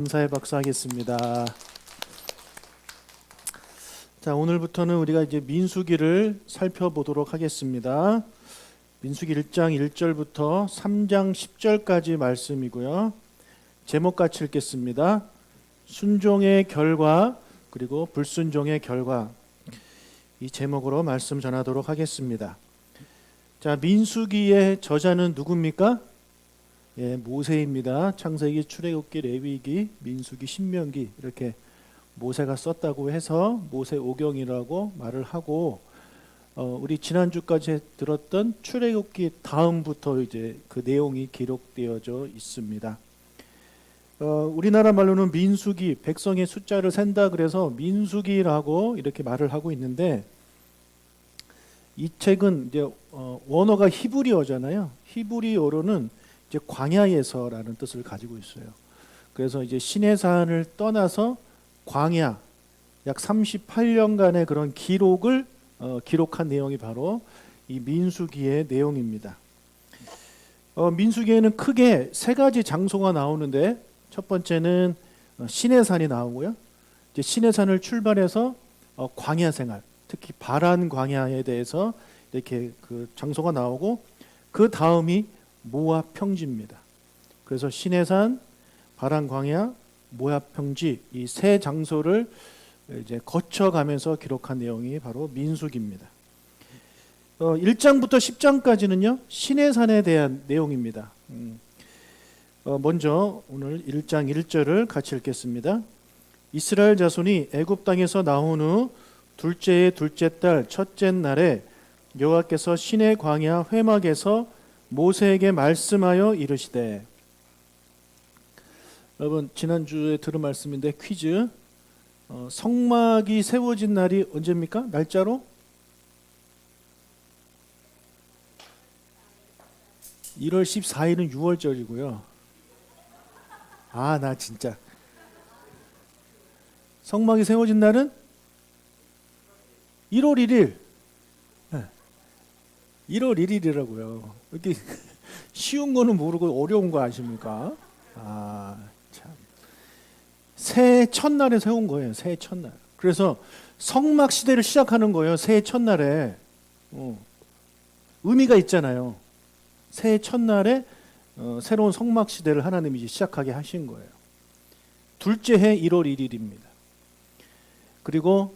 감사의 박수 하겠습니다. 자, 오늘부터는 우리가 이제 민수기를 살펴보도록 하겠습니다. 민수기 1장 1절부터 3장 10절까지 말씀이고요. 제목 같이 읽겠습니다. 순종의 결과 그리고 불순종의 결과, 이 제목으로 말씀 전하도록 하겠습니다. 자, 민수기의 저자는 누굽니까? 예, 모세입니다. 창세기, 출애굽기, 레위기, 민수기, 신명기, 이렇게 모세가 썼다고 해서 모세오경이라고 말을 하고, 우리 지난주까지 들었던 출애굽기 다음부터 이제 그 내용이 기록되어져 있습니다. 우리나라 말로는 민수기, 백성의 숫자를 센다 그래서 민수기라고 이렇게 말을 하고 있는데, 이 책은 이제 원어가 히브리어잖아요. 히브리어로는 이제 광야에서라는 뜻을 가지고 있어요. 그래서 이제 시내산을 떠나서 광야 약 38년간의 그런 기록을 기록한 내용이 바로 이 민수기의 내용입니다. 민수기에는 크게 세 가지 장소가 나오는데, 첫 번째는 시내산이 나오고요. 이제 시내산을 출발해서 광야 생활, 특히 바란 광야에 대해서 이렇게 그 장소가 나오고, 그 다음이 모압 평지입니다. 그래서 시내산, 바란 광야, 모압 평지, 이 세 장소를 이제 거쳐가면서 기록한 내용이 바로 민수기입니다. 1장부터 10장까지는요 시내산에 대한 내용입니다. 먼저 오늘 1장 1절을 같이 읽겠습니다. 이스라엘 자손이 애굽 땅에서 나온 후 둘째의 둘째 달 첫째 날에 여호와께서 시내 광야 회막에서 모세에게 말씀하여 이르시되. 여러분, 지난주에 들은 말씀인데 퀴즈. 성막이 세워진 날이 언제입니까? 날짜로? 1월 14일은 6월절이고요. 나 진짜. 성막이 세워진 날은 1월 1일. 1월 1일이라고요. 이렇게 쉬운 거는 모르고 어려운 거 아십니까? 참. 새해 첫날에 세운 거예요. 새해 첫날. 그래서 성막 시대를 시작하는 거예요. 새해 첫날에. 의미가 있잖아요. 새해 첫날에 새로운 성막 시대를 하나님이 이제 시작하게 하신 거예요. 둘째 해 1월 1일입니다. 그리고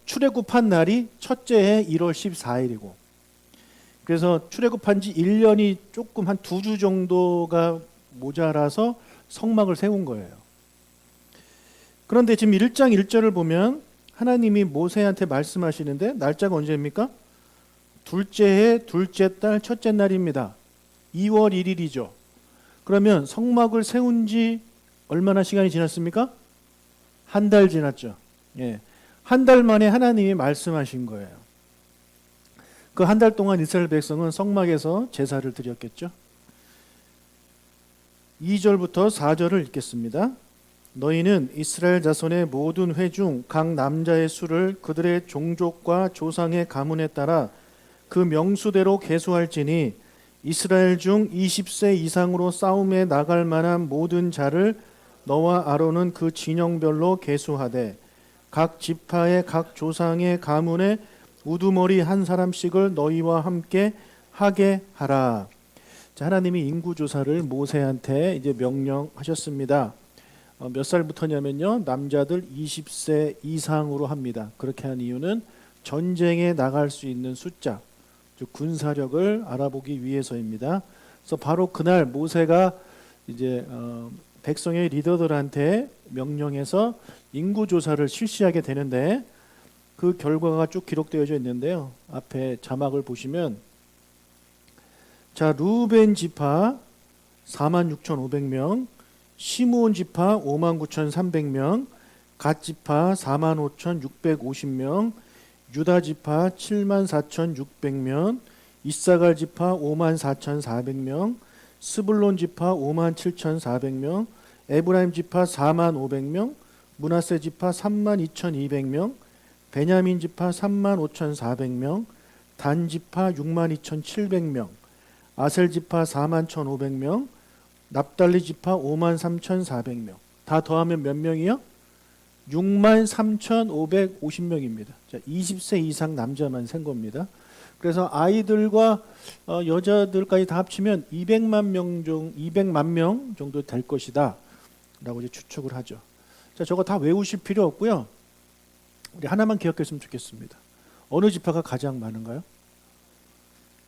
출애굽한 날이 첫째 해 1월 14일이고, 그래서 출애굽한 지 1년이 조금 한 2주 정도가 모자라서 성막을 세운 거예요. 그런데 지금 1장 1절을 보면 하나님이 모세한테 말씀하시는데, 날짜가 언제입니까? 둘째 해 둘째 달 첫째 날입니다. 2월 1일이죠. 그러면 성막을 세운 지 얼마나 시간이 지났습니까? 한 달 지났죠. 예. 한 달 만에 하나님이 말씀하신 거예요. 그 한 달 동안 이스라엘 백성은 성막에서 제사를 드렸겠죠. 2절부터 4절을 읽겠습니다. 너희는 이스라엘 자손의 모든 회 중 각 남자의 수를 그들의 종족과 조상의 가문에 따라 그 명수대로 계수할지니, 이스라엘 중 20세 이상으로 싸움에 나갈 만한 모든 자를 너와 아론은 그 진영별로 계수하되, 각 지파의 각 조상의 가문에 우두머리 한 사람씩을 너희와 함께 하게 하라. 자, 하나님이 인구조사를 모세한테 이제 명령하셨습니다. 몇 살부터냐면요, 남자들 20세 이상으로 합니다. 그렇게 한 이유는 전쟁에 나갈 수 있는 숫자, 즉 군사력을 알아보기 위해서입니다. 그래서 바로 그날 모세가 이제 백성의 리더들한테 명령해서 인구조사를 실시하게 되는데, 그 결과가 쭉 기록되어져 있는데요. 앞에 자막을 보시면, 자, 루벤 지파 46,500명, 시므온 지파 59,300명, 갓 지파 45,650명, 유다 지파 74,600명, 이사갈 지파 54,400명, 스불론 지파 57,400명, 에브라임 지파 45,000명, 므낫세 지파 32,200명, 베냐민 지파 35,400명, 단 지파 62,700명, 아셀 지파 41,500명, 납달리 지파 53,400명. 다 더하면 몇 명이요? 63,550명입니다. 자, 20세 이상 남자만 센 겁니다. 그래서 아이들과 여자들까지 다 합치면 200만 명 정도 될 것이다 라고 이제 추측을 하죠. 자, 저거 다 외우실 필요 없고요. 우리 하나만 기억했으면 좋겠습니다. 어느 지파가 가장 많은가요?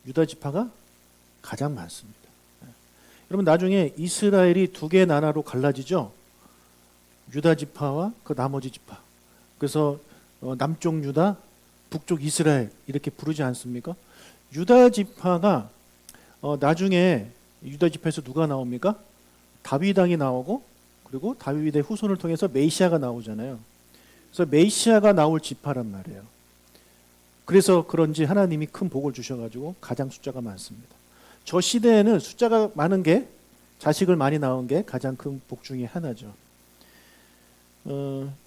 유다 지파가 가장 많습니다. 여러분, 나중에 이스라엘이 두 개 나라로 갈라지죠. 유다 지파와 그 나머지 지파. 그래서 남쪽 유다, 북쪽 이스라엘 이렇게 부르지 않습니까? 유다 지파가 나중에 유다 지파에서 누가 나옵니까? 다윗 왕이 나오고, 그리고 다윗의 후손을 통해서 메시아가 나오잖아요. 그래서 메시아가 나올 지파란 말이에요. 그래서 그런지 하나님이 큰 복을 주셔가지고 가장 숫자가 많습니다. 저 시대에는 숫자가 많은 게, 자식을 많이 낳은 게 가장 큰 복 중에 하나죠.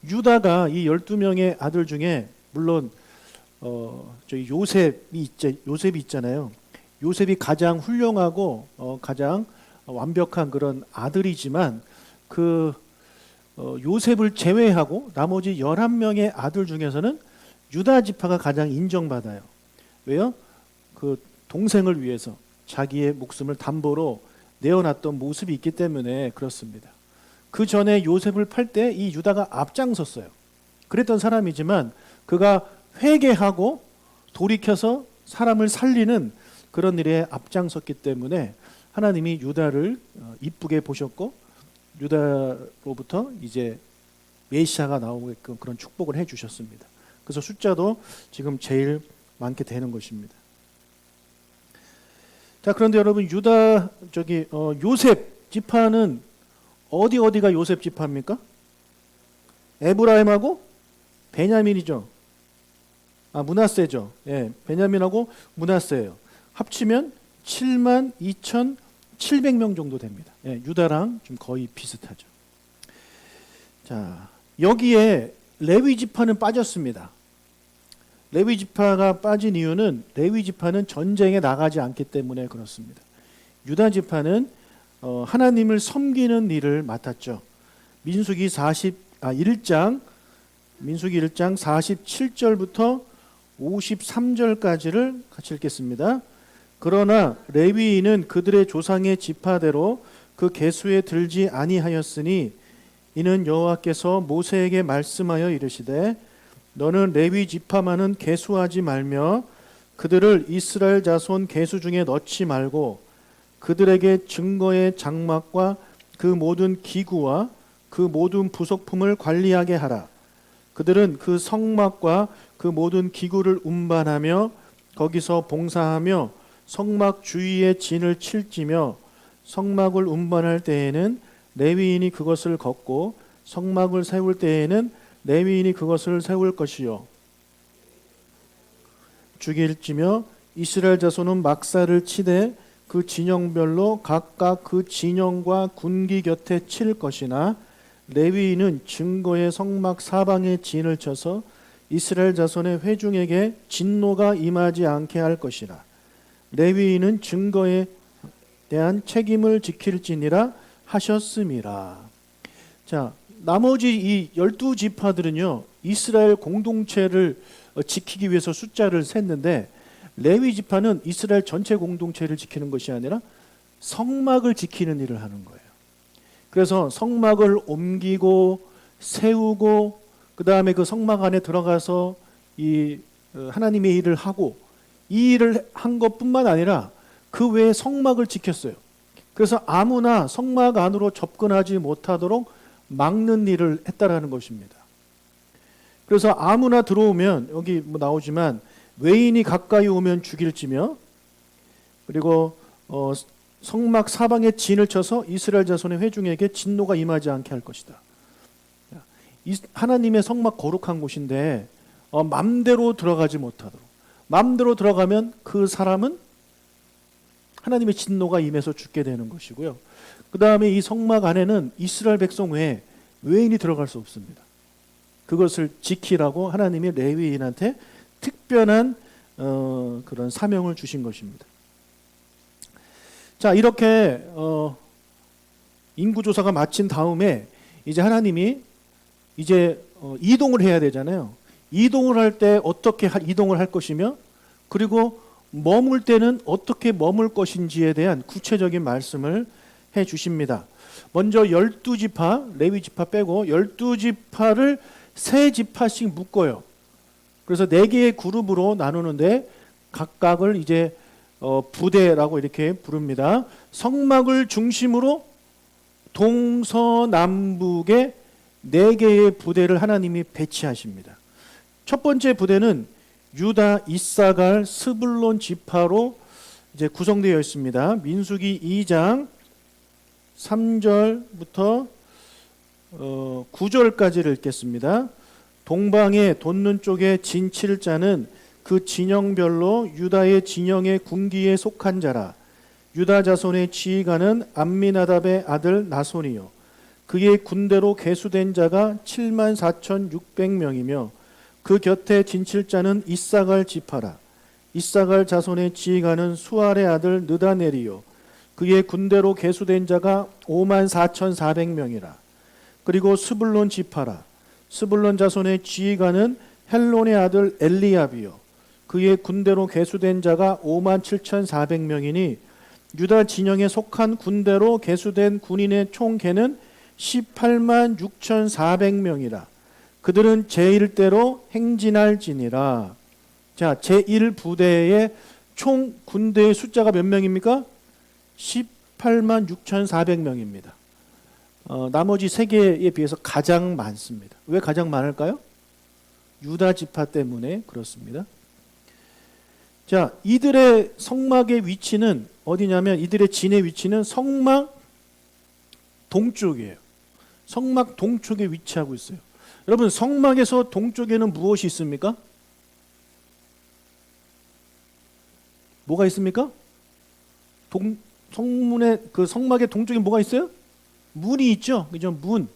유다가 이 12명의 아들 중에 물론 저희 요셉이 있잖아요. 요셉이 가장 훌륭하고 가장 완벽한 그런 아들이지만 그 요셉을 제외하고 나머지 11명의 아들 중에서는 유다 지파가 가장 인정받아요. 왜요? 그 동생을 위해서 자기의 목숨을 담보로 내어놨던 모습이 있기 때문에 그렇습니다. 그 전에 요셉을 팔 때 이 유다가 앞장섰어요. 그랬던 사람이지만 그가 회개하고 돌이켜서 사람을 살리는 그런 일에 앞장섰기 때문에 하나님이 유다를 이쁘게 보셨고 유다로부터 이제 메시아가 나오게끔 그런 축복을 해주셨습니다. 그래서 숫자도 지금 제일 많게 되는 것입니다. 자, 그런데 여러분, 요셉 지파는 어디가 요셉 지파입니까? 에브라임하고 베냐민이죠. 므낫세죠. 예, 베냐민하고 므낫세예요. 합치면 72,700명 정도 됩니다. 예, 유다랑 좀 거의 비슷하죠. 자, 여기에 레위 지파는 빠졌습니다. 레위 지파가 빠진 이유는 레위 지파는 전쟁에 나가지 않기 때문에 그렇습니다. 유다 지파는 하나님을 섬기는 일을 맡았죠. 민수기 1장 47절부터 53절까지를 같이 읽겠습니다. 그러나 레위인은 그들의 조상의 지파대로 그 계수에 들지 아니하였으니 이는 여호와께서 모세에게 말씀하여 이르시되 너는 레위 지파만은 계수하지 말며 그들을 이스라엘 자손 계수 중에 넣지 말고 그들에게 증거의 장막과 그 모든 기구와 그 모든 부속품을 관리하게 하라. 그들은 그 성막과 그 모든 기구를 운반하며 거기서 봉사하며 성막 주위에 진을 칠지며 성막을 운반할 때에는 레위인이 그것을 걷고 성막을 세울 때에는 레위인이 그것을 세울 것이요 죽일지며 이스라엘 자손은 막사를 치되 그 진영별로 각각 그 진영과 군기 곁에 칠 것이나 레위인은 증거의 성막 사방에 진을 쳐서 이스라엘 자손의 회중에게 진노가 임하지 않게 할 것이라. 레위인은 증거에 대한 책임을 지킬지니라 하셨음이라. 자, 나머지 이 12지파들은요 이스라엘 공동체를 지키기 위해서 숫자를 셌는데 레위 지파는 이스라엘 전체 공동체를 지키는 것이 아니라 성막을 지키는 일을 하는 거예요. 그래서 성막을 옮기고 세우고 그 다음에 그 성막 안에 들어가서 이 하나님의 일을 하고 이 일을 한 것뿐만 아니라 그 외에 성막을 지켰어요. 그래서 아무나 성막 안으로 접근하지 못하도록 막는 일을 했다라는 것입니다. 그래서 아무나 들어오면 여기 뭐 나오지만 외인이 가까이 오면 죽일지며 그리고 성막 사방에 진을 쳐서 이스라엘 자손의 회중에게 진노가 임하지 않게 할 것이다. 하나님의 성막 거룩한 곳인데 맘대로 들어가지 못하도록 맘대로 들어가면 그 사람은 하나님의 진노가 임해서 죽게 되는 것이고요. 그 다음에 이 성막 안에는 이스라엘 백성 외에 외인이 들어갈 수 없습니다. 그것을 지키라고 하나님이 레위인한테 특별한 그런 사명을 주신 것입니다. 자, 이렇게 인구조사가 마친 다음에 이제 하나님이 이제 이동을 해야 되잖아요. 이동을 할 때 어떻게 이동을 할 것이며, 그리고 머물 때는 어떻게 머물 것인지에 대한 구체적인 말씀을 해 주십니다. 먼저 12지파, 레위 지파 빼고 12지파를 3지파씩 묶어요. 그래서 4개의 그룹으로 나누는데 각각을 이제 부대라고 이렇게 부릅니다. 성막을 중심으로 동서남북에 4개의 부대를 하나님이 배치하십니다. 첫 번째 부대는 유다, 이사갈, 스불론 지파로 이제 구성되어 있습니다. 민수기 2장 3절부터 9절까지를 읽겠습니다. 동방에 돋는 쪽에 진 7자는 그 진영별로 유다의 진영의 군기에 속한 자라. 유다 자손의 지휘관은 암미나답의 아들 나손이요 그의 군대로 계수된 자가 74,600명이며 그 곁에 진 7자는 이사갈 지파라. 이사갈 자손의 지휘관은 수알의 아들 느다넬이요 그의 군대로 계수된 자가 54,400명이라. 그리고 스불론 지파라. 스불론 자손의 지휘관은 헬론의 아들 엘리압이요 그의 군대로 계수된 자가 57,400명이니 유다 진영에 속한 군대로 계수된 군인의 총 계는 186,400명이라. 그들은 제1대로 행진할지니라. 자, 제1부대의 총 군대의 숫자가 몇 명입니까? 186,400명입니다. 나머지 3개에 비해서 가장 많습니다. 왜 가장 많을까요? 유다 지파 때문에 그렇습니다. 자, 이들의 성막의 위치는 어디냐면, 이들의 진의 위치는 성막 동쪽이에요. 성막 동쪽에 위치하고 있어요. 여러분, 성막에서 동쪽에는 무엇이 있습니까? 뭐가 있습니까? 성문의 그 성막의 동쪽에 뭐가 있어요? 문이 있죠. 그죠? 문.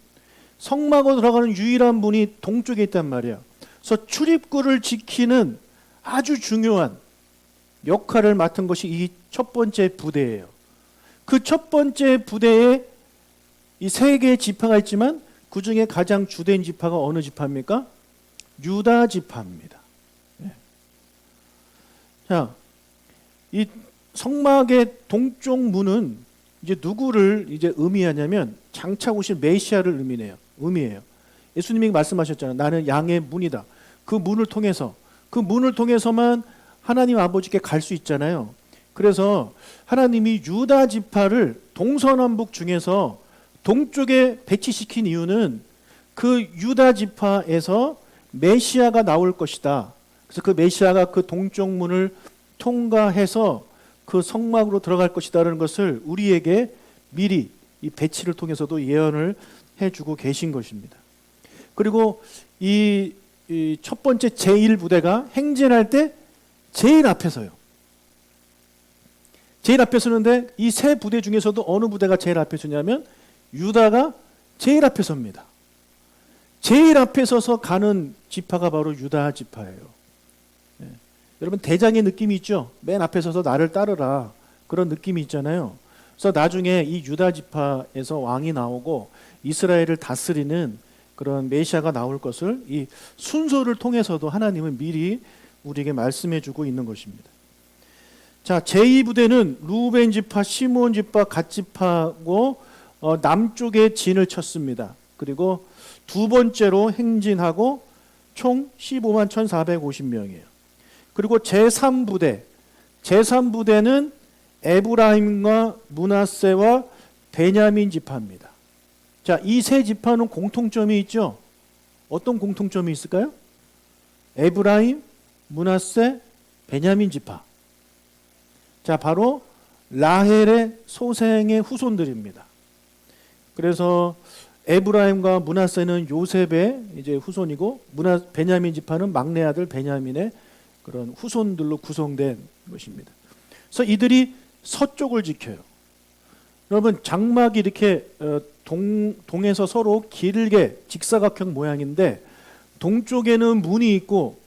성막으로 들어가는 유일한 문이 동쪽에 있단 말이에요. 그래서 출입구를 지키는 아주 중요한 역할을 맡은 것이 이 첫 번째 부대예요. 그 첫 번째 부대에 이 3개의 지파가 있지만 그 중에 가장 주된 지파가 어느 지파입니까? 유다 지파입니다. 네. 자, 이 성막의 동쪽 문은 이제 누구를 이제 의미하냐면 장차 오실 메시아를 의미해요. 예수님이 말씀하셨잖아요. 나는 양의 문이다. 그 문을 통해서만 하나님 아버지께 갈 수 있잖아요. 그래서 하나님이 유다 지파를 동서남북 중에서 동쪽에 배치시킨 이유는 그 유다 지파에서 메시아가 나올 것이다. 그래서 그 메시아가 그 동쪽 문을 통과해서 그 성막으로 들어갈 것이다라는 것을 우리에게 미리 이 배치를 통해서도 예언을 해주고 계신 것입니다. 그리고 이 첫 번째 제1부대가 행진할 때 제일 앞에 서요. 제일 앞에 서는데 이 3 부대 중에서도 어느 부대가 제일 앞에 서냐면 유다가 제일 앞에 섭니다. 제일 앞에 서서 가는 지파가 바로 유다 지파예요. 네. 여러분, 대장의 느낌이 있죠? 맨 앞에 서서 나를 따르라. 그런 느낌이 있잖아요. 그래서 나중에 이 유다 지파에서 왕이 나오고 이스라엘을 다스리는 그런 메시아가 나올 것을 이 순서를 통해서도 하나님은 미리 우리에게 말씀해 주고 있는 것입니다. 자, 제2부대는 루벤 지파, 시므온 지파, 갓 지파고 남쪽에 진을 쳤습니다. 그리고 두 번째로 행진하고 총 151,450명이에요. 그리고 제3부대는 에브라임과 므낫세와 베냐민 지파입니다. 자, 이 3 지파는 공통점이 있죠. 어떤 공통점이 있을까요? 에브라임, 므낫세, 베냐민 지파. 자, 바로 라헬의 소생의 후손들입니다. 그래서 에브라임과 므낫세는 요셉의 이제 후손이고 베냐민 지파는 막내 아들 베냐민의 그런 후손들로 구성된 것입니다. 그래서 이들이 서쪽을 지켜요. 여러분, 장막이 이렇게 동에서 서로 길게 직사각형 모양인데 동쪽에는 문이 있고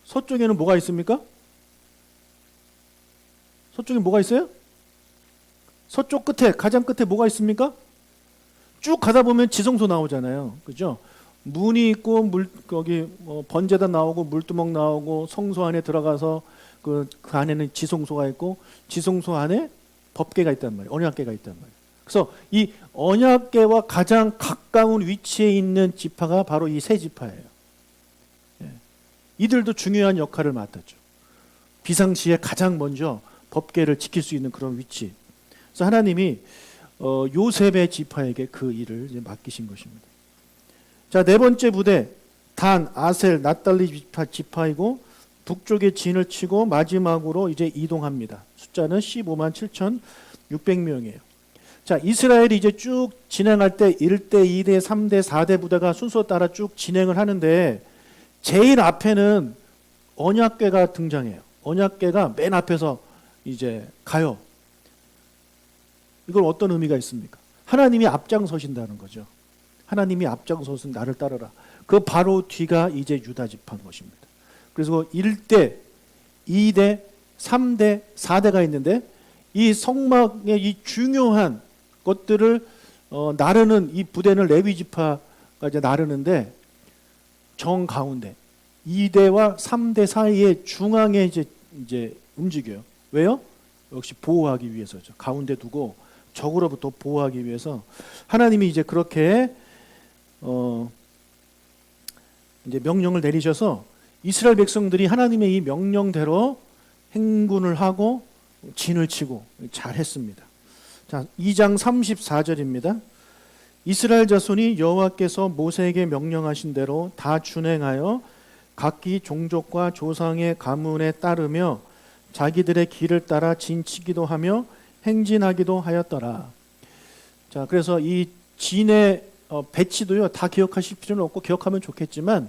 서쪽에는 뭐가 있습니까? 서쪽에 뭐가 있어요? 서쪽 끝에, 가장 끝에 뭐가 있습니까? 쭉 가다 보면 지성소 나오잖아요. 그죠? 문이 있고 거기 번제단 나오고 물두멍 나오고 성소 안에 들어가서 그 안에는 지성소가 있고 지성소 안에 법궤가 있단 말이에요. 언약궤가 있단 말이에요. 그래서 이 언약궤와 가장 가까운 위치에 있는 지파가 바로 이 세 지파예요. 예. 이들도 중요한 역할을 맡았죠. 비상시에 가장 먼저 법궤를 지킬 수 있는 그런 위치. 그래서 하나님이 요셉의 지파에게 그 일을 이제 맡기신 것입니다. 자, 네 번째 부대 단, 아셀, 납달리 지파이고 북쪽에 진을 치고 마지막으로 이제 이동합니다. 숫자는 15만 7,600명이에요. 자, 이스라엘이 이제 쭉 진행할 때 1대, 2대, 3대, 4대 부대가 순서 따라 쭉 진행을 하는데 제일 앞에는 언약궤가 등장해요. 언약궤가 맨 앞에서 이제 가요. 이걸 어떤 의미가 있습니까? 하나님이 앞장서신다는 거죠. 하나님이 앞장서서 나를 따르라. 그 바로 뒤가 이제 유다 지파인 것입니다. 그래서 1대, 2대, 3대, 4대가 있는데 이 성막의 이 중요한 것들을 나르는 이 부대는 레위 지파가 이제 나르는데 정 가운데 2대와 3대 사이에 중앙에 이제 움직여요. 왜요? 역시 보호하기 위해서죠. 가운데 두고 적으로부터 보호하기 위해서 하나님이 이제 그렇게 이제 명령을 내리셔서 이스라엘 백성들이 하나님의 이 명령대로 행군을 하고 진을 치고 잘했습니다. 자, 2장 34절입니다. 이스라엘 자손이 여호와께서 모세에게 명령하신 대로 다 준행하여 각기 종족과 조상의 가문에 따르며 자기들의 길을 따라 진치기도 하며 행진하기도 하였더라. 자, 그래서 이 진의 배치도요 다 기억하실 필요는 없고 기억하면 좋겠지만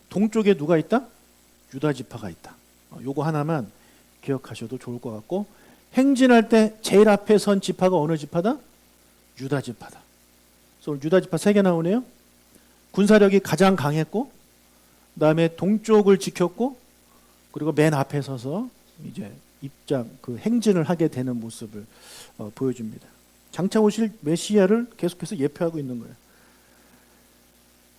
동쪽에 누가 있다? 유다 지파가 있다. 요거 하나만 기억하셔도 좋을 것 같고 행진할 때 제일 앞에 선 지파가 어느 지파다? 유다 지파다. 그래서 유다 지파 3개 나오네요. 군사력이 가장 강했고 그다음에 동쪽을 지켰고 그리고 맨 앞에 서서 이제 그 행진을 하게 되는 모습을 보여줍니다. 장차 오실 메시아를 계속해서 예표하고 있는 거예요.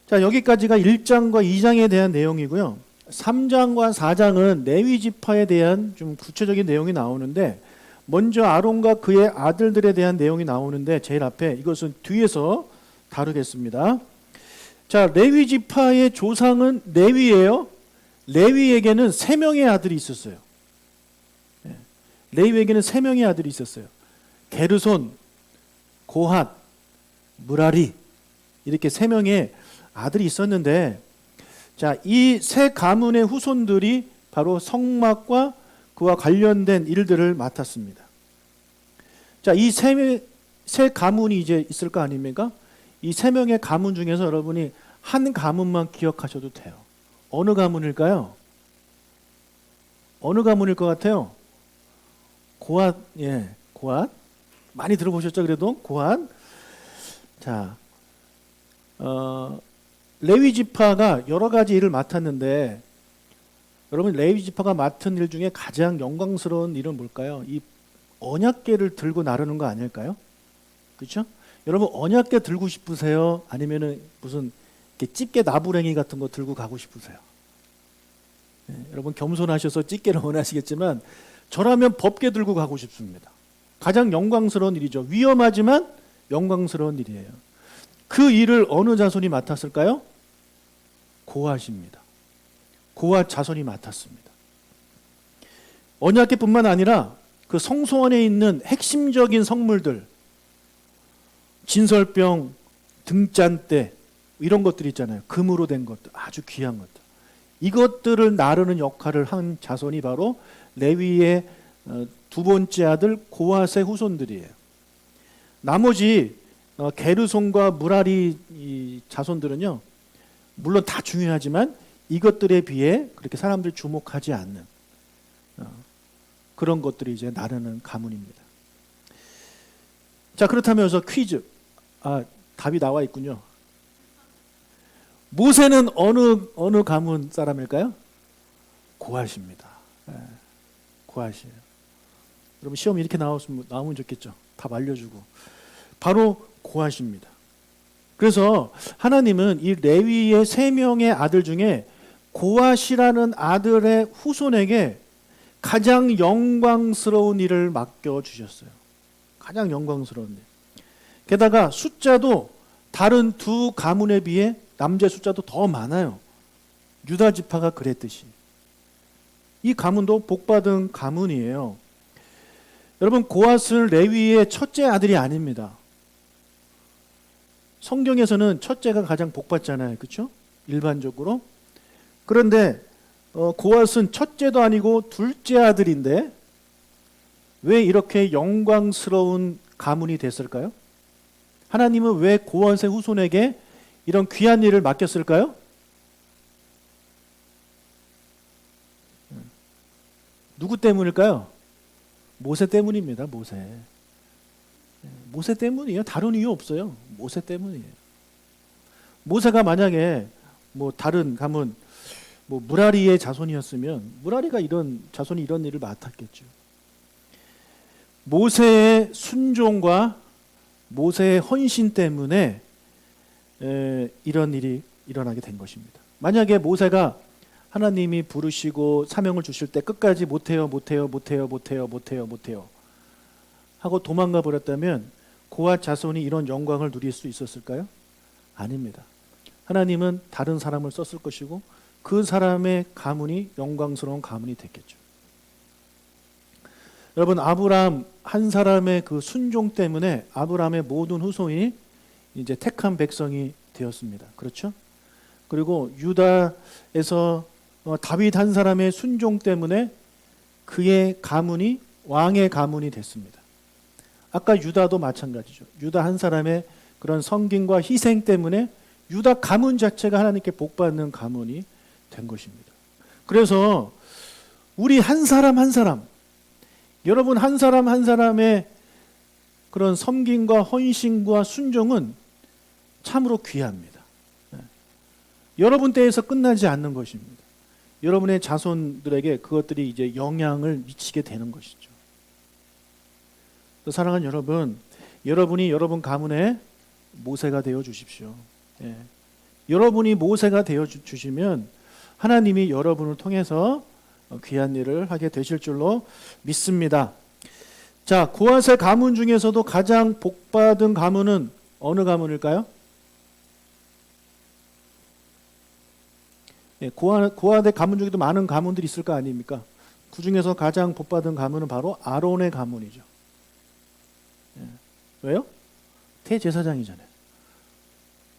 자, 여기까지가 1장과 2장에 대한 내용이고요. 3장과 4장은 레위 지파에 대한 좀 구체적인 내용이 나오는데 먼저 아론과 그의 아들들에 대한 내용이 나오는데 제일 앞에 이것은 뒤에서 다루겠습니다. 자, 레위 지파의 조상은 레위예요. 레위에게는 3명의 아들이 있었어요. 레위에게는 3명의 아들이 있었어요. 게르손, 고핫, 무라리 이렇게 3명의 아들이 있었는데 자, 이 세 가문의 후손들이 바로 성막과 그와 관련된 일들을 맡았습니다. 자, 이 세 가문이 이제 있을 거 아닙니까? 이 3명의 가문 중에서 여러분이 한 가문만 기억하셔도 돼요. 어느 가문일까요? 어느 가문일 것 같아요? 고핫, 예, 고핫. 많이 들어보셨죠? 그래도 고핫. 자, 레위 지파가 여러 가지 일을 맡았는데 여러분 레위 지파가 맡은 일 중에 가장 영광스러운 일은 뭘까요? 이 언약궤를 들고 나르는 거 아닐까요? 그렇죠? 여러분 언약궤 들고 싶으세요? 아니면은 무슨 집게 나부랭이 같은 거 들고 가고 싶으세요? 네, 여러분 겸손하셔서 집게를 원하시겠지만 저라면 법궤 들고 가고 싶습니다. 가장 영광스러운 일이죠. 위험하지만 영광스러운 일이에요. 그 일을 어느 자손이 맡았을까요? 고핫입니다. 고핫 자손이 맡았습니다. 언약궤뿐만 아니라 그 성소 안에 있는 핵심적인 성물들, 진설병, 등잔대 이런 것들 있잖아요. 금으로 된 것들, 아주 귀한 것들. 이것들을 나르는 역할을 한 자손이 바로 레위의 두 번째 아들 고핫의 후손들이에요. 나머지 게르손과 무라리 자손들은요, 물론 다 중요하지만 이것들에 비해 그렇게 사람들이 주목하지 않는 그런 것들이 이제 나르는 가문입니다. 자, 그렇다면서 퀴즈. 답이 나와 있군요. 모세는 어느 가문 사람일까요? 고핫입니다. 고핫이에요. 여러분 시험 이렇게 나오면 좋겠죠. 답 알려주고. 바로 고핫입니다. 그래서 하나님은 이 레위의 3명의 아들 중에 고핫이라는 아들의 후손에게 가장 영광스러운 일을 맡겨주셨어요. 가장 영광스러운 일. 게다가 숫자도 다른 두 가문에 비해 남자의 숫자도 더 많아요. 유다 지파가 그랬듯이. 이 가문도 복받은 가문이에요. 여러분, 고핫은 레위의 첫째 아들이 아닙니다. 성경에서는 첫째가 가장 복받잖아요. 그렇죠? 일반적으로. 그런데 고핫은 첫째도 아니고 둘째 아들인데 왜 이렇게 영광스러운 가문이 됐을까요? 하나님은 왜 고핫의 후손에게 이런 귀한 일을 맡겼을까요? 누구 때문일까요? 모세 때문입니다. 모세 때문이에요. 다른 이유 없어요. 모세 때문이에요. 모세가 만약에 다른 가문 무라리의 자손이었으면 무라리가 자손이 이런 일을 맡았겠죠. 모세의 순종과 모세의 헌신 때문에 이런 일이 일어나게 된 것입니다. 만약에 모세가 하나님이 부르시고 사명을 주실 때 끝까지 못해요 하고 도망가 버렸다면 고핫 자손이 이런 영광을 누릴 수 있었을까요? 아닙니다. 하나님은 다른 사람을 썼을 것이고 그 사람의 가문이 영광스러운 가문이 됐겠죠. 여러분, 아브라함 한 사람의 그 순종 때문에 아브라함의 모든 후손이 이제 택한 백성이 되었습니다. 그렇죠? 그리고 유다에서 다윗 한 사람의 순종 때문에 그의 가문이 왕의 가문이 됐습니다. 아까 유다도 마찬가지죠. 유다 한 사람의 그런 섬김과 희생 때문에 유다 가문 자체가 하나님께 복받는 가문이 된 것입니다. 그래서 우리 한 사람 한 사람, 여러분 한 사람 한 사람의 그런 섬김과 헌신과 순종은 참으로 귀합니다. 여러분 때에서 끝나지 않는 것입니다. 여러분의 자손들에게 그것들이 이제 영향을 미치게 되는 것이죠. 사랑하는 여러분, 여러분이 여러분 가문의 모세가 되어 주십시오. 여러분이 모세가 되어 주시면 하나님이 여러분을 통해서 귀한 일을 하게 되실 줄로 믿습니다. 자, 고핫의 가문 중에서도 가장 복받은 가문은 어느 가문일까요? 고핫의 가문 중에도 많은 가문들이 있을 거 아닙니까? 그 중에서 가장 복받은 가문은 바로 아론의 가문이죠. 왜요? 대제사장이잖아요.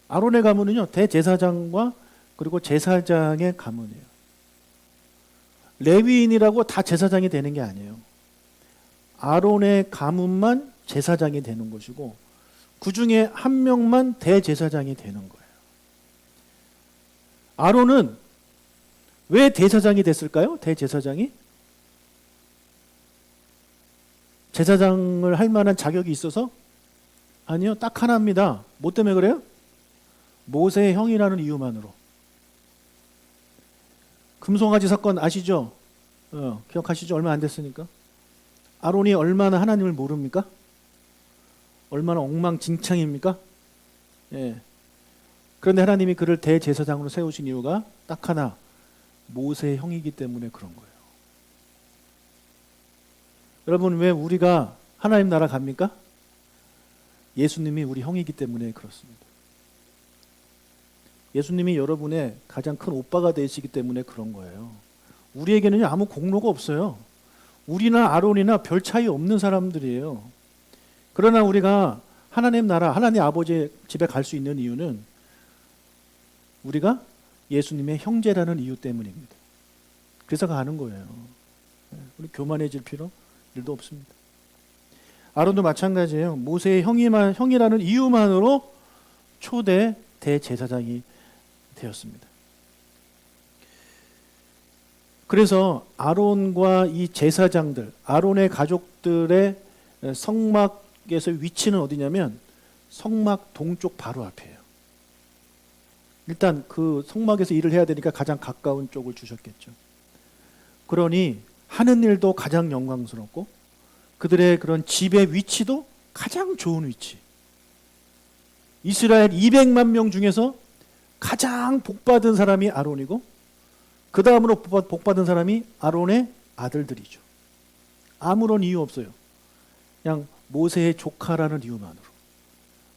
아론의 가문은요, 대제사장과 그리고 제사장의 가문이에요. 레위인이라고 다 제사장이 되는 게 아니에요. 아론의 가문만 제사장이 되는 것이고 그 중에 한 명만 대제사장이 되는 거예요. 아론은 왜 대제사장이 됐을까요? 대제사장이? 제사장을 할 만한 자격이 있어서? 아니요, 딱 하나입니다. 뭐 때문에 그래요? 모세의 형이라는 이유만으로. 금송아지 사건 아시죠? 기억하시죠? 얼마 안 됐으니까. 아론이 얼마나 하나님을 모릅니까? 얼마나 엉망진창입니까? 그런데 하나님이 그를 대제사장으로 세우신 이유가 딱 하나, 모세의 형이기 때문에 그런 거예요. 여러분, 왜 우리가 하나님 나라 갑니까? 예수님이 우리 형이기 때문에 그렇습니다. 예수님이 여러분의 가장 큰 오빠가 되시기 때문에 그런 거예요. 우리에게는 아무 공로가 없어요. 우리나 아론이나 별 차이 없는 사람들이에요. 그러나 우리가 하나님 나라, 하나님 아버지의 집에 갈 수 있는 이유는 우리가 예수님의 형제라는 이유 때문입니다. 그래서 가는 거예요. 우리 교만해질 일도 없습니다. 아론도 마찬가지예요. 모세의 형이라는 이유만으로 초대 대제사장이 되었습니다. 그래서 아론과 이 제사장들, 아론의 가족들의 성막에서 위치는 어디냐면 성막 동쪽 바로 앞이에요. 일단 그 성막에서 일을 해야 되니까 가장 가까운 쪽을 주셨겠죠. 그러니 하는 일도 가장 영광스럽고 그들의 그런 집의 위치도 가장 좋은 위치. 이스라엘 200만 명 중에서 가장 복받은 사람이 아론이고 그 다음으로 복받은 사람이 아론의 아들들이죠. 아무런 이유 없어요. 그냥 모세의 조카라는 이유만으로,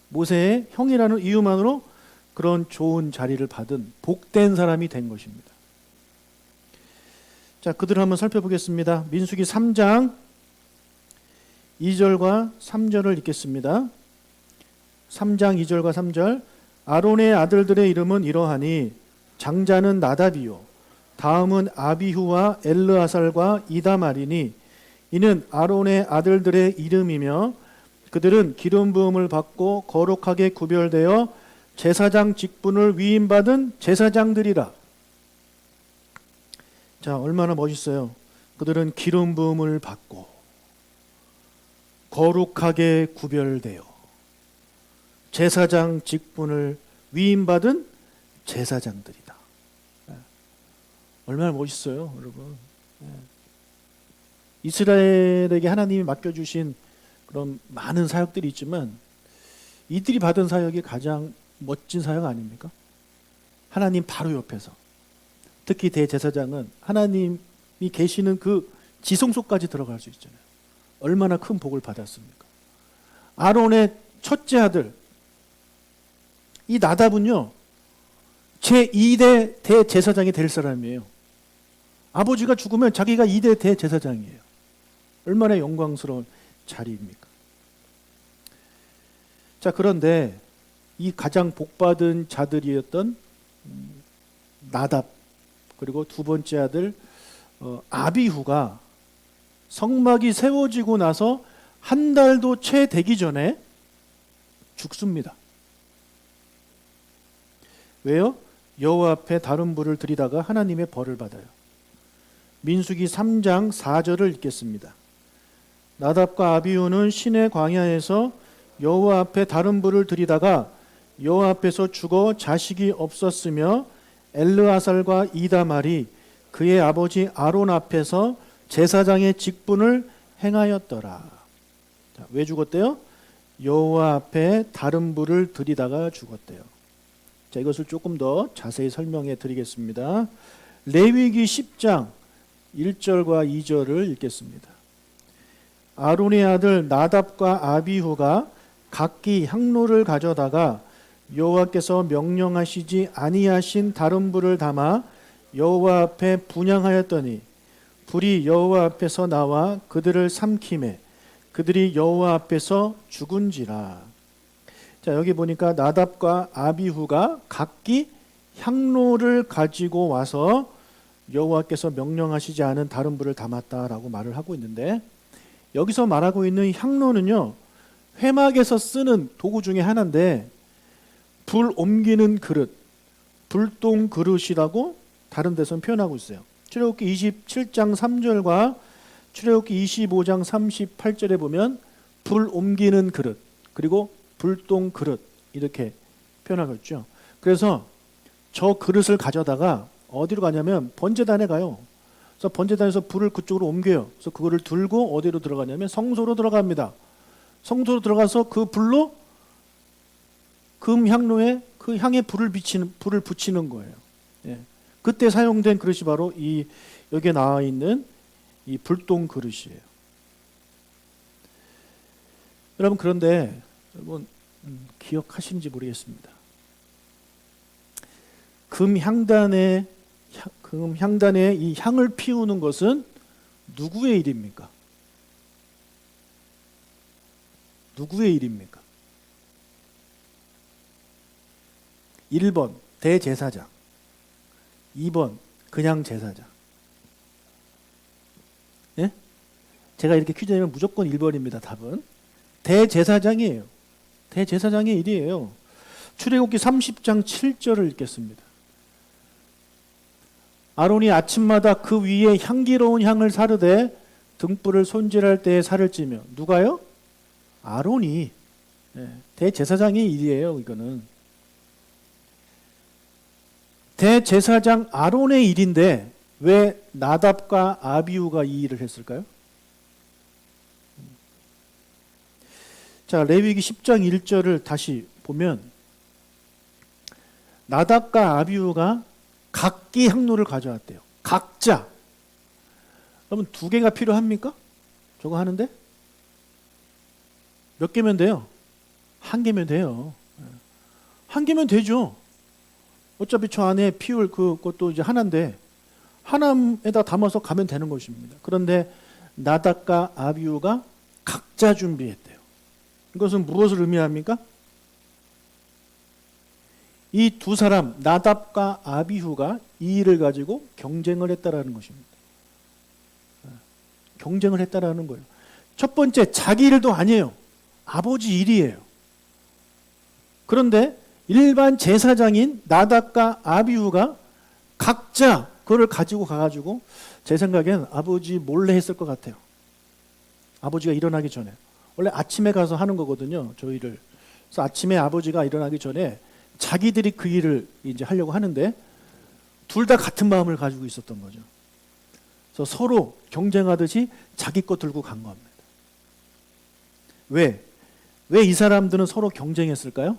모세의 형이라는 이유만으로 그런 좋은 자리를 받은 복된 사람이 된 것입니다. 자, 그들을 한번 살펴보겠습니다. 민수기 3장 2절과 3절을 읽겠습니다. 3장 2절과 3절. 아론의 아들들의 이름은 이러하니 장자는 나답이요 다음은 아비후와 엘르아살과 이다말이니 이는 아론의 아들들의 이름이며 그들은 기름 부음을 받고 거룩하게 구별되어 제사장 직분을 위임받은 제사장들이라. 자, 얼마나 멋있어요. 그들은 기름 부음을 받고 거룩하게 구별되어 제사장 직분을 위임받은 제사장들이다. 얼마나 멋있어요, 여러분. 이스라엘에게 하나님이 맡겨주신 그런 많은 사역들이 있지만 이들이 받은 사역이 가장 멋진 사역 아닙니까? 하나님 바로 옆에서, 특히 대제사장은 하나님이 계시는 그 지성소까지 들어갈 수 있잖아요. 얼마나 큰 복을 받았습니까? 아론의 첫째 아들 이 나답은요 제2대 대제사장이 될 사람이에요. 아버지가 죽으면 자기가 2대 대제사장이에요. 얼마나 영광스러운 자리입니까? 자, 그런데 이 가장 복받은 자들이었던 나답 그리고 두 번째 아들 아비후가 성막이 세워지고 나서 한 달도 채 되기 전에 죽습니다. 왜요? 여호와 앞에 다른 불을 들이다가 하나님의 벌을 받아요. 민수기 3장 4절을 읽겠습니다. 나답과 아비후는 시내 광야에서 여호와 앞에 다른 불을 들이다가 여호와 앞에서 죽어 자식이 없었으며 엘르아살과 이다말이 그의 아버지 아론 앞에서 제사장의 직분을 행하였더라. 자, 왜 죽었대요? 여호와 앞에 다른 불을 들이다가 죽었대요. 자, 이것을 조금 더 자세히 설명해 드리겠습니다. 레위기 10장 1절과 2절을 읽겠습니다. 아론의 아들 나답과 아비후가 각기 향로를 가져다가 여호와께서 명령하시지 아니하신 다른 불을 담아 여호와 앞에 분향하였더니 불이 여호와 앞에서 나와 그들을 삼키매 그들이 여호와 앞에서 죽은지라. 자, 여기 보니까 나답과 아비후가 각기 향로를 가지고 와서 여호와께서 명령하시지 않은 다른 불을 담았다라고 말을 하고 있는데, 여기서 말하고 있는 향로는요 회막에서 쓰는 도구 중에 하나인데 불 옮기는 그릇, 불동 그릇이라고 다른 데서는 표현하고 있어요. 출애굽기 27장 3절과 출애굽기 25장 38절에 보면 불 옮기는 그릇 그리고 불동 그릇 이렇게 표현하고 있죠. 그래서 저 그릇을 가져다가 어디로 가냐면 번제단에 가요. 그래서 번제단에서 불을 그쪽으로 옮겨요. 그래서 그거를 들고 어디로 들어가냐면 성소로 들어갑니다. 성소로 들어가서 그 불로 금 향로에 그 향에 불을 붙이는 거예요. 예. 그때 사용된 그릇이 바로 이 여기에 나와 있는 이 불동 그릇이에요. 여러분, 그런데 여러분 기억하시는지 모르겠습니다. 금 향단에 이 향을 피우는 것은 누구의 일입니까? 누구의 일입니까? 1번 대제사장, 2번 그냥 제사장. 예? 제가 이렇게 퀴즈 내면 무조건 1번입니다. 답은 대제사장이에요. 대제사장의 일이에요. 출애굽기 30장 7절을 읽겠습니다. 아론이 아침마다 그 위에 향기로운 향을 사르되 등불을 손질할 때에 살을 찌며. 누가요? 아론이. 대제사장의 일이에요. 이거는 대제사장 아론의 일인데 왜 나답과 아비후가 이 일을 했을까요? 자, 레위기 10장 1절을 다시 보면 나답과 아비후가 각기 향로를 가져왔대요. 각자. 여러분 2개가 필요합니까? 저거 하는데? 몇 개면 돼요? 1개면 돼요. 1개면 되죠. 어차피 저 안에 피울 그것도 이제 하나인데 하나에다 담아서 가면 되는 것입니다. 그런데 나답과 아비후가 각자 준비했대요. 이것은 무엇을 의미합니까? 이 2사람 나답과 아비후가 이 일을 가지고 경쟁을 했다라는 것입니다. 경쟁을 했다라는 거예요. 첫 번째, 자기 일도 아니에요. 아버지 일이에요. 그런데 일반 제사장인 나답과 아비후가 각자 그거를 가지고 가가지고 제 생각엔 아버지 몰래 했을 것 같아요. 아버지가 일어나기 전에. 원래 아침에 가서 하는 거거든요. 저 일을. 그래서 아침에 아버지가 일어나기 전에 자기들이 그 일을 이제 하려고 하는데 둘 다 같은 마음을 가지고 있었던 거죠. 그래서 서로 경쟁하듯이 자기 것 들고 간 겁니다. 왜 이 사람들은 서로 경쟁했을까요?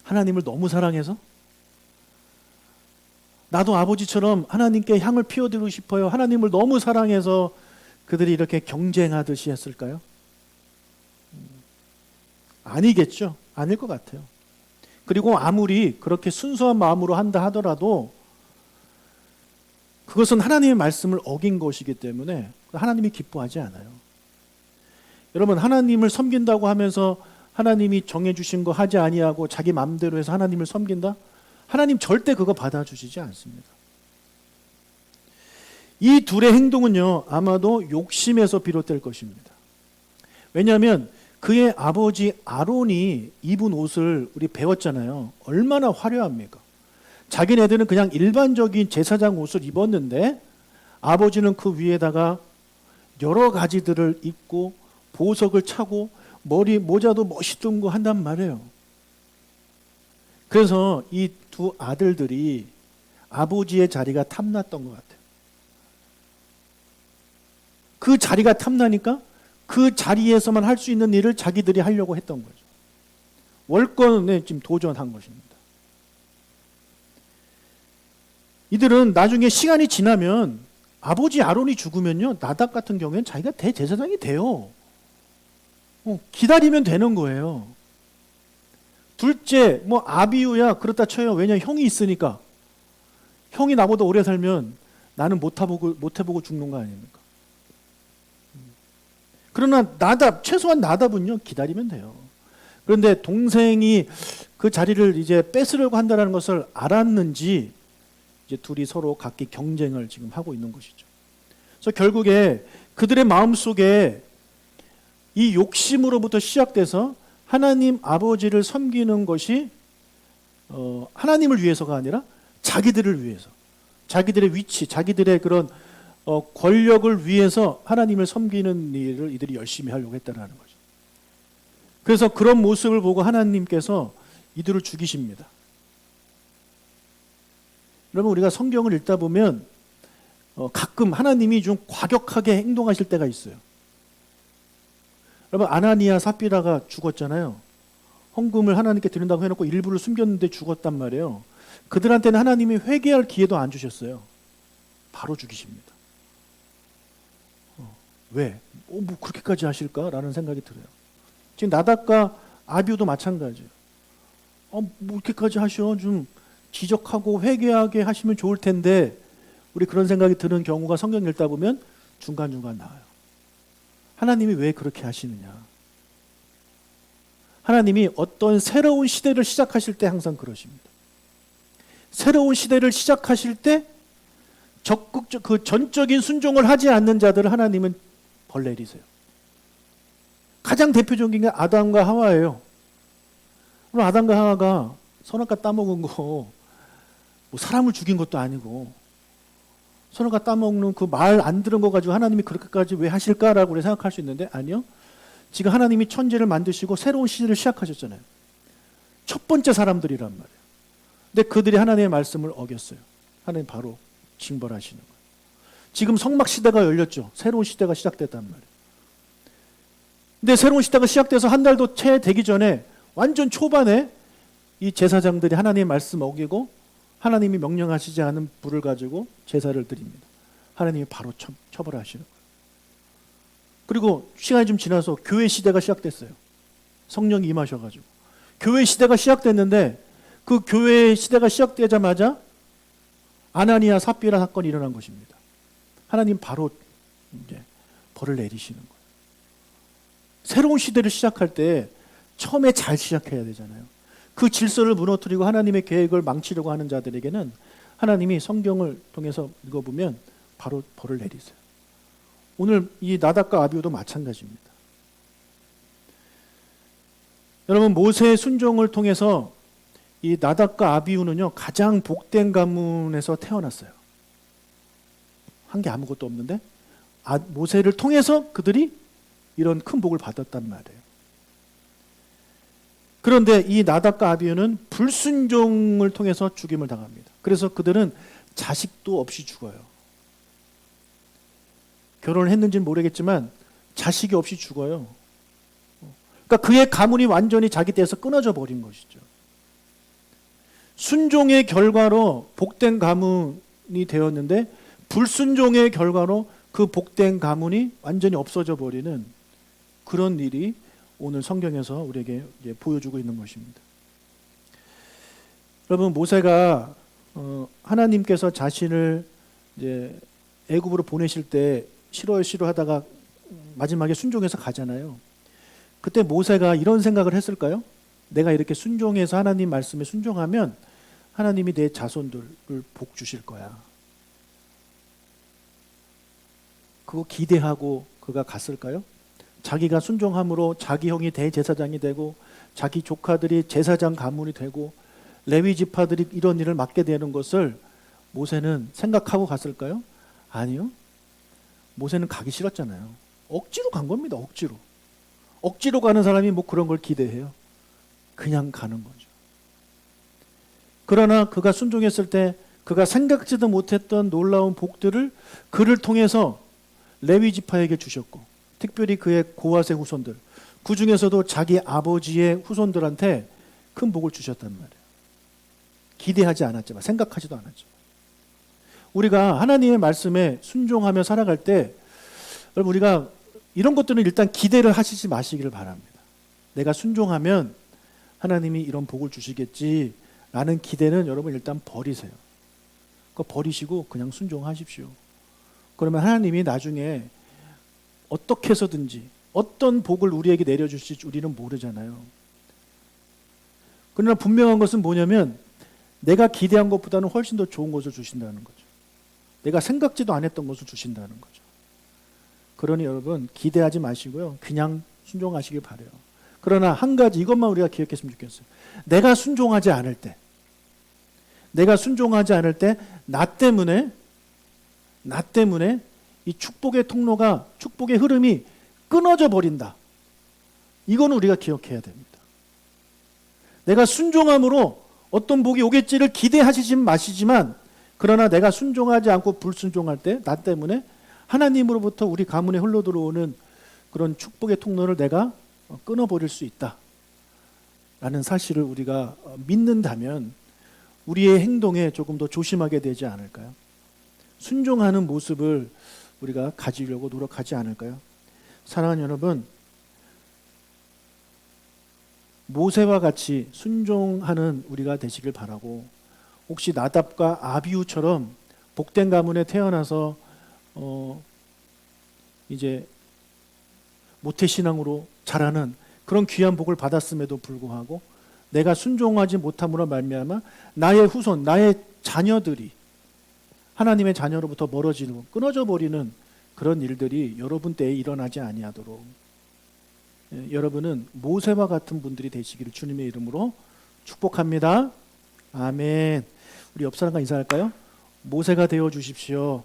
하나님을 너무 사랑해서? 나도 아버지처럼 하나님께 향을 피워드리고 싶어요. 하나님을 너무 사랑해서 그들이 이렇게 경쟁하듯이 했을까요? 아니겠죠. 아닐 것 같아요. 그리고 아무리 그렇게 순수한 마음으로 한다 하더라도 그것은 하나님의 말씀을 어긴 것이기 때문에 하나님이 기뻐하지 않아요. 여러분, 하나님을 섬긴다고 하면서 하나님이 정해주신 거 하지 아니하고 자기 마음대로 해서 하나님을 섬긴다? 하나님 절대 그거 받아주시지 않습니다. 이 둘의 행동은요, 아마도 욕심에서 비롯될 것입니다. 왜냐하면 그의 아버지 아론이 입은 옷을 우리 배웠잖아요. 얼마나 화려합니까? 자기네들은 그냥 일반적인 제사장 옷을 입었는데 아버지는 그 위에다가 여러 가지들을 입고 보석을 차고 머리 모자도 멋있던 거 한단 말이에요. 그래서 이 2 아들들이 아버지의 자리가 탐났던 것 같아요. 그 자리가 탐나니까 그 자리에서만 할 수 있는 일을 자기들이 하려고 했던 거죠. 월권에 지금 도전한 것입니다. 이들은 나중에 시간이 지나면 아버지 아론이 죽으면요, 나답 같은 경우에는 자기가 대제사장이 돼요. 기다리면 되는 거예요. 둘째, 아비후야 그렇다 쳐요. 왜냐하면 형이 있으니까. 형이 나보다 오래 살면 나는 못 해보고 죽는 거 아닙니까? 그러나 최소한 나답은요, 기다리면 돼요. 그런데 동생이 그 자리를 이제 뺏으려고 한다는 것을 알았는지 이제 둘이 서로 각기 경쟁을 지금 하고 있는 것이죠. 그래서 결국에 그들의 마음속에 이 욕심으로부터 시작돼서 하나님 아버지를 섬기는 것이 하나님을 위해서가 아니라 자기들을 위해서, 자기들의 위치, 자기들의 그런 권력을 위해서 하나님을 섬기는 일을 이들이 열심히 하려고 했다는 거죠. 그래서 그런 모습을 보고 하나님께서 이들을 죽이십니다. 여러분, 우리가 성경을 읽다 보면 가끔 하나님이 좀 과격하게 행동하실 때가 있어요. 여러분, 아나니아 삽비라가 죽었잖아요. 헌금을 하나님께 드린다고 해놓고 일부를 숨겼는데 죽었단 말이에요. 그들한테는 하나님이 회개할 기회도 안 주셨어요. 바로 죽이십니다. 왜? 뭐 그렇게까지 하실까라는 생각이 들어요. 지금 나답과 아비후도 마찬가지예요. 뭐 이렇게까지 하셔? 좀 지적하고 회개하게 하시면 좋을 텐데, 우리 그런 생각이 드는 경우가 성경 읽다 보면 중간중간 나와요. 하나님이 왜 그렇게 하시느냐? 하나님이 어떤 새로운 시대를 시작하실 때 항상 그러십니다. 새로운 시대를 시작하실 때 적극적 그 전적인 순종을 하지 않는 자들을 하나님은 벌 내리세요. 가장 대표적인 게 아담과 하와예요. 그럼 아담과 하와가 선악과 따먹은 거 뭐 사람을 죽인 것도 아니고 선악과 따먹는 그 말 안 들은 거 가지고 하나님이 그렇게까지 왜 하실까라고 우리 생각할 수 있는데, 아니요. 지금 하나님이 천지를 만드시고 새로운 시대를 시작하셨잖아요. 첫 번째 사람들이란 말이에요. 근데 그들이 하나님의 말씀을 어겼어요. 하나님 바로 징벌하시는 거예요. 지금 성막 시대가 열렸죠. 새로운 시대가 시작됐단 말이에요. 근데 새로운 시대가 시작돼서 한 달도 채 되기 전에 완전 초반에 이 제사장들이 하나님의 말씀 어기고 하나님이 명령하시지 않은 불을 가지고 제사를 드립니다. 하나님이 바로 처벌하시는 거예요. 그리고 시간이 좀 지나서 교회 시대가 시작됐어요. 성령이 임하셔가지고 교회 시대가 시작됐는데 그 교회 시대가 시작되자마자 아나니아 삽비라 사건이 일어난 것입니다. 하나님 바로 이제 벌을 내리시는 거예요. 새로운 시대를 시작할 때 처음에 잘 시작해야 되잖아요. 그 질서를 무너뜨리고 하나님의 계획을 망치려고 하는 자들에게는 하나님이 성경을 통해서 읽어보면 바로 벌을 내리세요. 오늘 이 나답과 아비후도 마찬가지입니다. 여러분, 모세의 순종을 통해서 이 나답과 아비후는요 가장 복된 가문에서 태어났어요. 한 게 아무것도 없는데 모세를 통해서 그들이 이런 큰 복을 받았단 말이에요. 그런데 이 나답과 아비후는 불순종을 통해서 죽임을 당합니다. 그래서 그들은 자식도 없이 죽어요. 결혼을 했는지는 모르겠지만 자식이 없이 죽어요. 그러니까 그의 가문이 완전히 자기 떼에서 끊어져 버린 것이죠. 순종의 결과로 복된 가문이 되었는데 불순종의 결과로 그 복된 가문이 완전히 없어져 버리는 그런 일이 오늘 성경에서 우리에게 보여주고 있는 것입니다. 여러분, 모세가 하나님께서 자신을 이제 애굽으로 보내실 때 싫어하다가 마지막에 순종해서 가잖아요. 그때 모세가 이런 생각을 했을까요? 내가 이렇게 순종해서 하나님 말씀에 순종하면 하나님이 내 자손들을 복 주실 거야. 그거 기대하고 그가 갔을까요? 자기가 순종함으로 자기 형이 대제사장이 되고 자기 조카들이 제사장 가문이 되고 레위 지파들이 이런 일을 맡게 되는 것을 모세는 생각하고 갔을까요? 아니요. 모세는 가기 싫었잖아요. 억지로 간 겁니다. 억지로 가는 사람이 뭐 그런 걸 기대해요. 그냥 가는 거죠. 그러나 그가 순종했을 때 그가 생각지도 못했던 놀라운 복들을 그를 통해서 레위 지파에게 주셨고, 특별히 그의 고아세 후손들, 그 중에서도 자기 아버지의 후손들한테 큰 복을 주셨단 말이에요. 기대하지 않았지만, 생각하지도 않았지만. 우리가 하나님의 말씀에 순종하며 살아갈 때 여러분, 우리가 이런 것들은 일단 기대를 하시지 마시기를 바랍니다. 내가 순종하면 하나님이 이런 복을 주시겠지 라는 기대는 여러분 일단 버리세요. 그거 버리시고 그냥 순종하십시오. 그러면 하나님이 나중에 어떻게 해서든지 어떤 복을 우리에게 내려주실지 우리는 모르잖아요. 그러나 분명한 것은 뭐냐면 내가 기대한 것보다는 훨씬 더 좋은 것을 주신다는 거죠. 내가 생각지도 않았던 것을 주신다는 거죠. 그러니 여러분 기대하지 마시고요. 그냥 순종하시길 바라요. 그러나 한 가지 이것만 우리가 기억했으면 좋겠어요. 내가 순종하지 않을 때 나 때문에 이 축복의 통로가, 축복의 흐름이 끊어져 버린다. 이거는 우리가 기억해야 됩니다. 내가 순종함으로 어떤 복이 오겠지를 기대하시지 마시지만, 그러나 내가 순종하지 않고 불순종할 때 나 때문에 하나님으로부터 우리 가문에 흘러들어오는 그런 축복의 통로를 내가 끊어버릴 수 있다 라는 사실을 우리가 믿는다면 우리의 행동에 조금 더 조심하게 되지 않을까요? 순종하는 모습을 우리가 가지려고 노력하지 않을까요? 사랑하는 여러분, 모세와 같이 순종하는 우리가 되시길 바라고, 혹시 나답과 아비후처럼 복된 가문에 태어나서 이제 모태신앙으로 자라는 그런 귀한 복을 받았음에도 불구하고 내가 순종하지 못함으로 말미암아 나의 후손, 나의 자녀들이 하나님의 자녀로부터 멀어지고 끊어져 버리는 그런 일들이 여러분 때에 일어나지 아니하도록 여러분은 모세와 같은 분들이 되시기를 주님의 이름으로 축복합니다. 아멘. 우리 옆 사람과 인사할까요? 모세가 되어 주십시오.